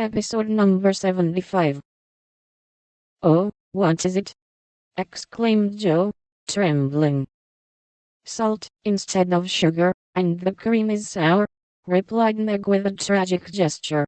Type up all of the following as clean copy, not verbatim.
Episode number 75. "Oh, what is it?" exclaimed Joe, trembling. "Salt instead of sugar, and the cream is sour," replied Meg with a tragic gesture.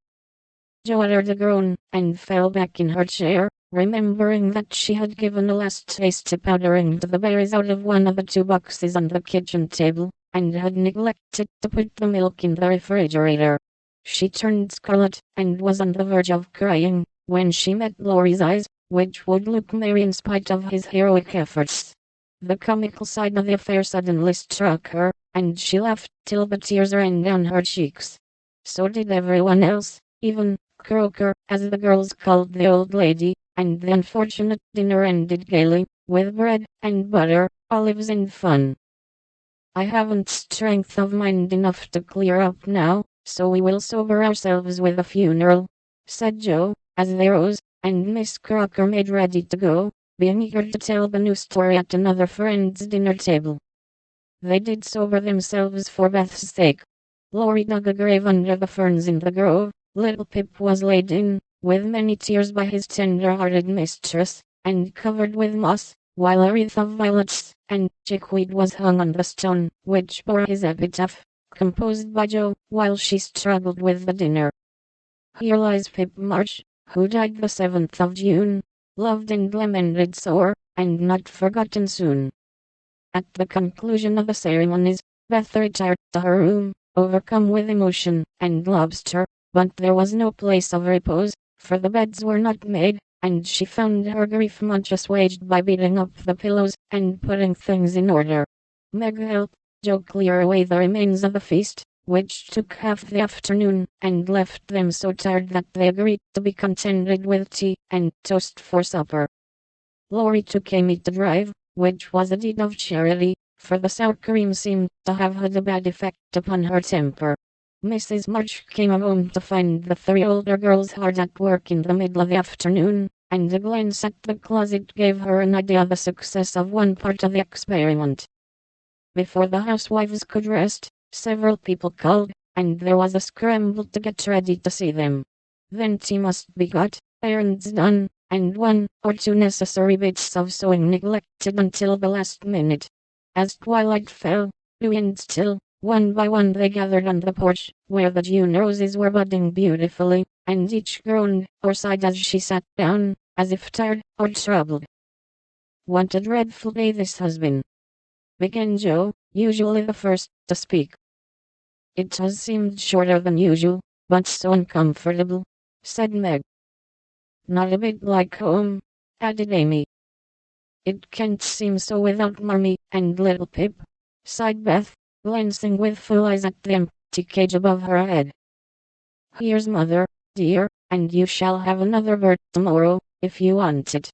Joe uttered a groan, and fell back in her chair, remembering that she had given a last tasty powdering to the berries out of one of the 2 boxes on the kitchen table, and had neglected to put the milk in the refrigerator. She turned scarlet, and was on the verge of crying, when she met Laurie's eyes, which would look merry in spite of his heroic efforts. The comical side of the affair suddenly struck her, and she laughed till the tears ran down her cheeks. So did everyone else, even Croker, as the girls called the old lady, and the unfortunate dinner ended gaily, with bread and butter, olives and fun. "I haven't strength of mind enough to clear up now, so we will sober ourselves with a funeral," said Joe, as they rose, and Miss Crocker made ready to go, being eager to tell the new story at another friend's dinner table. They did sober themselves for Beth's sake. Laurie dug a grave under the ferns in the grove. Little Pip was laid in, with many tears by his tender-hearted mistress, and covered with moss, while a wreath of violets and chickweed was hung on the stone, which bore his epitaph, composed by Joe, while she struggled with the dinner. "Here lies Pip March, who died the 7th of June, loved and lamented sore, and not forgotten soon." At the conclusion of the ceremonies, Beth retired to her room, overcome with emotion and lobster, but there was no place of repose, for the beds were not made, and she found her grief much assuaged by beating up the pillows and putting things in order. Meg helped Joe clear away the remains of the feast, which took half the afternoon, and left them so tired that they agreed to be contented with tea and toast for supper. Laurie took Amy to drive, which was a deed of charity, for the sour cream seemed to have had a bad effect upon her temper. Mrs. March came home to find the 3 older girls hard at work in the middle of the afternoon, and a glance at the closet gave her an idea of the success of one part of the experiment. Before the housewives could rest, several people called, and there was a scramble to get ready to see them. Then tea must be got, errands done, and 1 or 2 necessary bits of sewing neglected until the last minute. As twilight fell, blue and still, one by one they gathered on the porch, where the June roses were budding beautifully, and each groaned or sighed as she sat down, as if tired or troubled. "What a dreadful day this has been," began Joe, usually the first to speak. "It has seemed shorter than usual, but so uncomfortable," said Meg. "Not a bit like home," added Amy. "It can't seem so without Mommy and little Pip," sighed Beth, glancing with full eyes at the empty cage above her head. "Here's Mother, dear, and you shall have another bird tomorrow, if you want it."